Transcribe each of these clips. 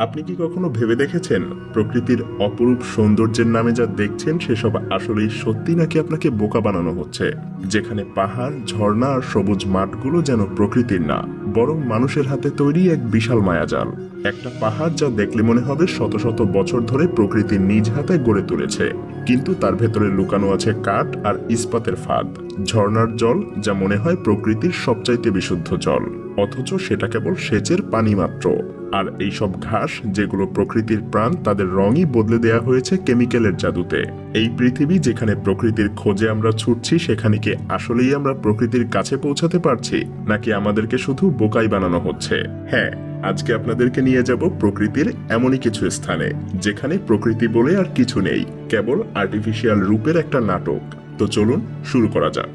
আপনি কি কখনো ভেবে দেখেছেন প্রকৃতির অপরূপ সৌন্দর্যের নামে যা দেখছেন সেসব আসলেই সত্যি নাকি আপনাকে বোকা বানানো হচ্ছে? যেখানে পাহাড়, ঝর্ণা আর সবুজ মাঠগুলো যেন প্রকৃতির না, বরং মানুষের হাতে তৈরি এক বিশাল মায়াজাল। একটা পাহাড় যা দেখলে মনে হবে শত শত বছর ধরে প্রকৃতি নিজ হাতে গড়ে তুলেছে, কিন্তু তার ভেতরে লুকানো আছে কাঠ আর ইস্পাতের ফাঁদ। ঝর্ণার জল যা মনে হয় প্রকৃতির সবচাইতে বিশুদ্ধ জল, অথচ সেটা কেবল সেচের পানি মাত্র। আর এইসব ঘাস যেগুলো প্রকৃতির প্রাণ, তাদের রঙই বদলে দেয়া হয়েছে কেমিক্যালের জাদুতে। এই পৃথিবী যেখানে প্রকৃতির খোঁজে আমরা ছুটছি, সেখানে কি আসলেই আমরা প্রকৃতির কাছে পৌঁছাতে পারছি, নাকি আমাদেরকে শুধু বোকাই বানানো হচ্ছে? হ্যাঁ, আজকে আপনাদেরকে নিয়ে যাব প্রকৃতির এমনই কিছু স্থানে যেখানে প্রকৃতি বলে আর কিছু নেই, কেবল আর্টিফিশিয়াল রূপের একটা নাটক। তো চলুন শুরু করা যাক।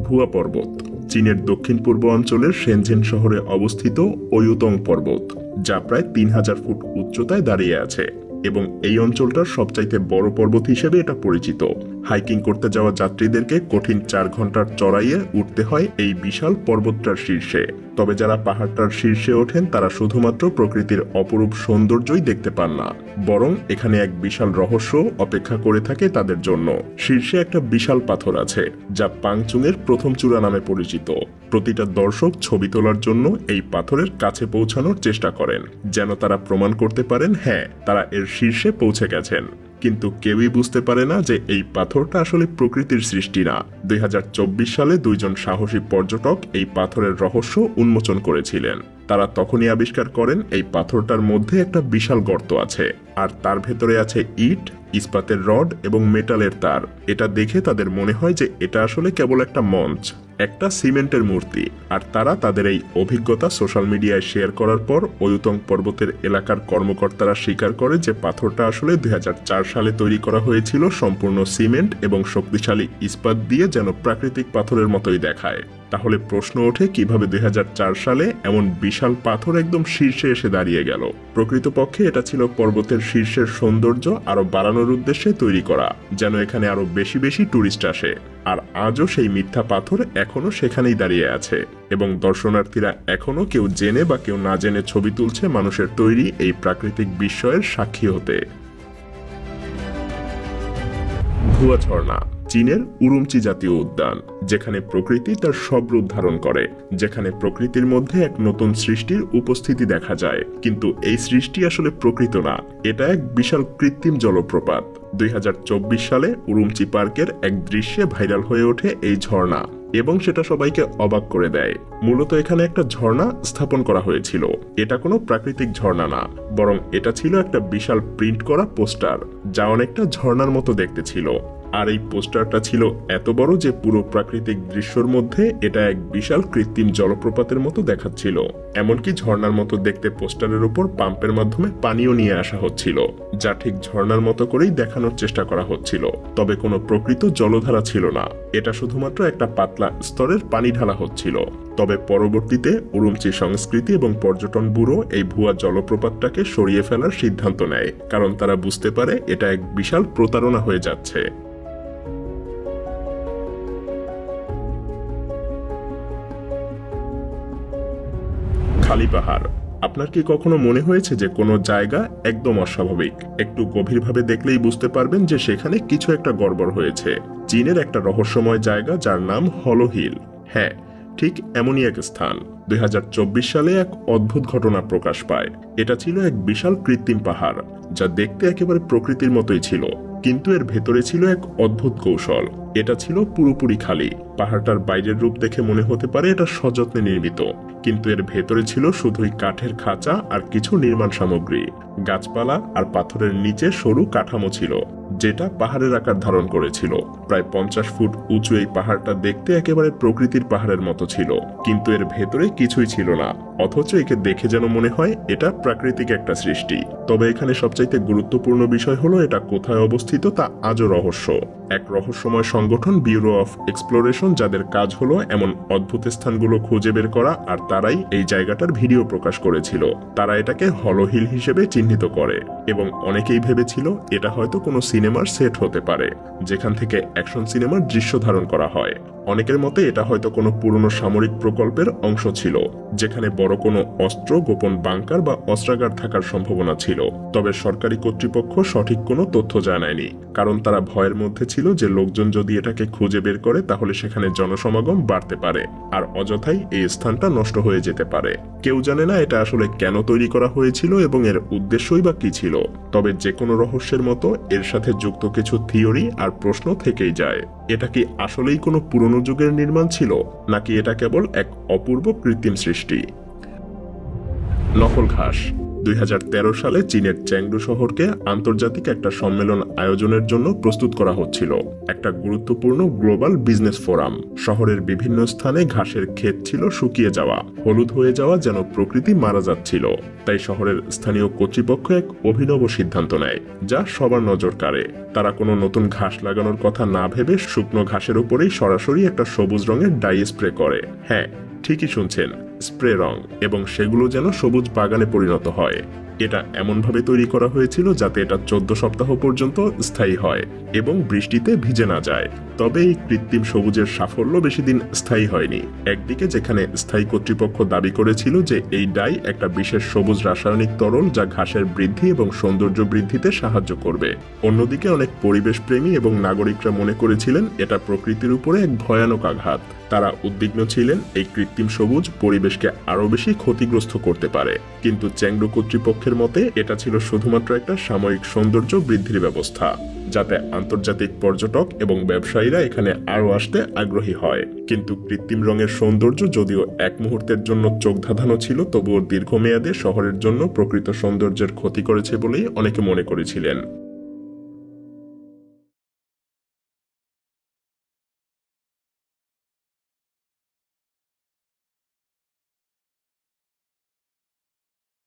ভুয়া পর্বত চীনের দক্ষিণ পূর্ব অঞ্চলের শেনঝেন শহরে অবস্থিত ওয়ুতং পর্বত, যা প্রায় 3000 ফুট উচ্চতায় দাঁড়িয়ে আছে এবং এই অঞ্চলটার সবচাইতে বড় পর্বত হিসেবে এটা পরিচিত। হাইকিং করতে যাওয়া যাত্রীদেরকে কঠিন 4 ঘন্টার চড়াইয়ে উঠতে হয় এই বিশাল পর্বতটার শীর্ষে। তবে যারা পাহাড়টার শীর্ষে ওঠেন তারা শুধুমাত্র প্রকৃতির অপরূপ সৌন্দর্যই দেখতে পান না, বরং এখানে এক বিশাল রহস্য অপেক্ষা করে থাকে তাদের জন্য। শীর্ষে একটা বিশাল পাথর আছে যা পাংচুংয়ের প্রথম চূড়া নামে পরিচিত। প্রতিটা দর্শক ছবি তোলার জন্য এই পাথরের কাছে পৌঁছানোর চেষ্টা করেন, যেন তারা প্রমাণ করতে পারেন হ্যাঁ, তারা এর শীর্ষে পৌঁছে গেছেন। কিন্তু কেউই বুঝতে পারে না যে এই পাথরটা আসলে প্রকৃতির সৃষ্টি না। 2024 সালে 2 জন সাহসী পর্যটক এই পাথরের রহস্য উন্মোচন করেছিলেন। তারা তখনই আবিষ্কার করেন এই পাথরটার মধ্যে একটা বিশাল গর্ত আছে, আর তার ভেতরে আছে ইট, ইস্পাতের রড এবং মেটালের তার। এটা দেখে তাদের মনে হয় যে এটা আসলে কেবল একটা মঞ্চ, একটা সিমেন্টের মূর্তি। আর তারা তাদের এই অভিজ্ঞতা সোশ্যাল মিডিয়ায় শেয়ার করার পর ওয়ুতং পর্বতের এলাকার কর্মকর্তারা স্বীকার করে যে পাথরটা আসলে 2004 সালে তৈরি করা হয়েছিল সম্পূর্ণ সিমেন্ট এবং শক্তিশালী ইস্পাত দিয়ে, যেন প্রাকৃতিক পাথরের মতোই দেখায়। তাহলে প্রশ্ন ওঠে, কিভাবে 2004 সালে এমন বিশাল পাথর একদম শীর্ষে এসে দাঁড়িয়ে গেল? প্রকৃতপক্ষে এটা ছিল পর্বতের শীর্ষের সৌন্দর্য আরো বাড়ানোর উদ্দেশ্যে তৈরি করা, যেন এখানে আরো বেশি বেশি টুরিস্ট আসে। আর আজও সেই মিথ্যা পাথর এখনো সেখানেই দাঁড়িয়ে আছে এবং দর্শনার্থীরা এখনো কেউ জেনে বা কেউ না জেনে ছবি তুলছে মানুষের তৈরি এই প্রাকৃতিক বিস্ময়ের সাক্ষী হতে। ভুয়া ঝর্ণা চীনের উরুমচি জাতীয় উদ্যান, যেখানে প্রকৃতি তার সব রূপ ধারণ করে, যেখানে প্রকৃতির মধ্যে এক নতুন সৃষ্টির উপস্থিতি দেখা যায়, কিন্তু এই সৃষ্টি আসলে প্রকৃত না, এটা এক বিশাল কৃত্রিম জলপ্রপাত। 2024 সালে উরুমচি পার্কের এক দৃশ্যে ভাইরাল হয়ে ওঠে এই ঝর্ণা এবং সেটা সবাইকে অবাক করে দেয়। মূলত এখানে একটা ঝর্ণা স্থাপন করা হয়েছিল। এটা কোনো প্রাকৃতিক ঝর্ণা না, বরং এটা ছিল একটা বিশাল প্রিন্ট করা পোস্টার, যা অনেকটা ঝর্ণার মতো দেখতে ছিল। আর এই পোস্টারটা ছিল এত বড় যে পুরো প্রাকৃতিক দৃশ্যের মধ্যে এটা এক বিশাল কৃত্রিম জলপ্রপাতের মতো দেখাচ্ছিল। এমনকি ঝর্ণার মতো দেখতে পোস্টারের উপর পাম্পের মাধ্যমে পানিও নিয়ে আসা হচ্ছিল, যা ঠিক ঝর্ণার মতো করেই দেখানোর চেষ্টা করা হচ্ছিল। তবে কোনো প্রকৃত জলধারা ছিল না, এটা শুধুমাত্র একটা পাতলা স্তরের পানি ঢালা হচ্ছিল। তবে পরবর্তীতে উরুমচি সংস্কৃতি এবং পর্যটন ব্যুরো এই ভুয়া জলপ্রপাতটাকে সরিয়ে ফেলার সিদ্ধান্ত নেয়, কারণ তারা বুঝতে পারে এটা এক বিশাল প্রতারণা হয়ে যাচ্ছে। খালি পাহাড়। আপনার কি কখনো মনে হয়েছে যে কোনো জায়গা একদম অস্বাভাবিক? একটু গভীরভাবে দেখলেই বুঝতে পারবেন যে সেখানে কিছু একটা গড়বড় হয়েছে। চীনের একটা রহস্যময় জায়গা যার নাম হলো হিল। হ্যাঁ, ঠিক এমনই এক স্থান। 2024 সালে এক অদ্ভুত ঘটনা প্রকাশ পায়। এটা ছিল এক বিশাল কৃত্রিম পাহাড়, যা দেখতে একেবারে প্রকৃতির মতোই ছিল, কিন্তু এর ভেতরে ছিল এক অদ্ভুত কৌশল। এটা ছিল পুরোপুরি খালি। পাহাড়টার বাইরের রূপ দেখে মনে হতে পারে এটা সযত্নে নির্মিত, কিন্তু এর ভেতরে ছিল শুধুই কাঠের খাঁচা আর কিছু নির্মাণ সামগ্রী। গাছপালা আর পাথরের নিচে সরু কাঠামো ছিল, যেটা পাহাড়ের আকার ধারণ করেছিল। প্রায় 50 ফুট উঁচু এই পাহাড়টা দেখতে একেবারে প্রকৃতির পাহাড়ের মতো ছিল, কিন্তু এর ভেতরে কিছুই ছিল না, অথচ একে দেখে যেন মনে হয় এটা প্রাকৃতিক একটা সৃষ্টি। তবে এখানে সবচাইতে গুরুত্বপূর্ণ বিষয় হলো এটা কোথায় অবস্থিত তা আজও রহস্য। এক রহস্যময় সংগঠন ব্যুরো অফ এক্সপ্লোরেশন, যাদের কাজ হলো এমন অদ্ভুত স্থানগুলো খুঁজে বের করা, আর তারাই এই জায়গাটার ভিডিও প্রকাশ করেছিল। তারা এটাকে হলো হিল হিসেবে চিহ্নিত করে এবং অনেকেই ভেবেছিল এটা হয়তো কোনো সিনেমার সেট হতে পারে, যেখান থেকে অ্যাকশন সিনেমার দৃশ্য ধারণ করা হয়। অনেকের মতে এটা হয়তো কোনো পুরনো সামরিক প্রকল্পের অংশ ছিল, যেখানে বড় কোনো অস্ত্র, গোপন বাংকার বা অস্ত্রাগার থাকার সম্ভাবনা ছিল। তবে সরকারি কর্তৃপক্ষ সঠিক কোনো তথ্য জানায়নি, কারণ তারা ভয়ের মধ্যে ছিল যে লোকজন যদি এটাকে খুঁজে বের করে তাহলে সেখানে জনসমাগম বাড়তে পারে আর অযথাই এই স্থানটা নষ্ট হয়ে যেতে পারে। কেউ জানে না এটা আসলে কেন তৈরি করা হয়েছিল এবং এর উদ্দেশ্যই বা কি ছিল। তবে যে কোনো রহস্যের মতো এর সাথে যুক্ত কিছু থিওরি আর প্রশ্ন থেকেই যায়। এটা কি আসলেই কোনো পুরনো যুগের নির্মাণ ছিল, নাকি এটা কেবল এক অপূর্ব কৃত্রিম সৃষ্টি? নকল ঘাস। 2013 সালে চীনের চ্যাংডু শহরকে আন্তর্জাতিক একটা সম্মেলন আয়োজনের জন্য প্রস্তুত করা হচ্ছিল, একটা গুরুত্বপূর্ণ গ্লোবাল বিজনেস ফোরাম। শহরের বিভিন্ন স্থানে ঘাসের ক্ষেত ছিল শুকিয়ে যাওয়া, হলুদ হয়ে যাওয়া, যেন প্রকৃতি মারা যাচ্ছিল। তাই শহরের স্থানীয় কর্তৃপক্ষ এক অভিনব সিদ্ধান্ত নেয়, যা সবার নজর কাড়ে। তারা কোনো নতুন ঘাস লাগানোর কথা না ভেবে শুকনো ঘাসের উপরেই সরাসরি একটা সবুজ রঙের ডাই স্প্রে করে। হ্যাঁ, ঠিকই শুনছেন, স্প্রে রং, এবং সেগুলো যেন সবুজ বাগানে পরিণত হয়। এটা এমনভাবে তৈরি করা হয়েছিল যাতে এটা 14 সপ্তাহ পর্যন্ত স্থায়ী হয় এবং বৃষ্টিতে ভিজে না যায়। তবে এই কৃত্রিম সবুজের সাফল্য বেশি দিন স্থায়ী হয়নি। একদিকে যেখানে স্থায়ী কর্তৃপক্ষ দাবি করেছিল যে এই ডাই একটা বিশেষ সবুজ রাসায়নিক তরল যা ঘাসের বৃদ্ধি এবং সৌন্দর্য বৃদ্ধিতে সাহায্য করবে, অন্যদিকে অনেক পরিবেশ প্রেমী এবং নাগরিকরা মনে করেছিলেন এটা প্রকৃতির উপরে এক ভয়ানক আঘাত। তারা উদ্বিগ্ন ছিলেন এই কৃত্রিম সবুজ পরিবেশকে আরো বেশি ক্ষতিগ্রস্ত করতে পারে। কিন্তু চ্যাংডু কর্তৃপক্ষের মতে এটা ছিল শুধুমাত্র একটা সাময়িক সৌন্দর্য বৃদ্ধির ব্যবস্থা, যাতে আন্তর্জাতিক পর্যটক এবং ব্যবসায়ীরা এখানে আরো আসতে আগ্রহী হয়। কিন্তু কৃত্রিম রঙের সৌন্দর্য যদিও এক মুহূর্তের জন্য চোখ ধাঁধানো ছিল, তবুও দীর্ঘমেয়াদে শহরের জন্য প্রকৃত সৌন্দর্যের ক্ষতি করেছে বলেই অনেকে মনে করেছিলেন।